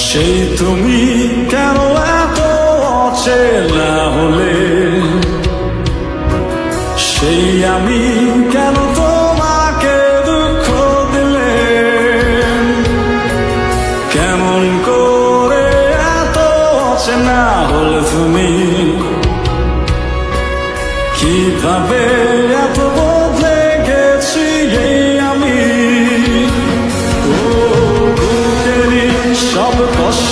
সেই তুমি কেন এত অচেনা হলে, সেই আমি কেন তোমাকে দুঃখ দিলে, কেমন করে এত অচেনা হলে তুমি, কিভাবে এত বদলে গেছি এই আমি। ও বুকেরই সব কষ্ট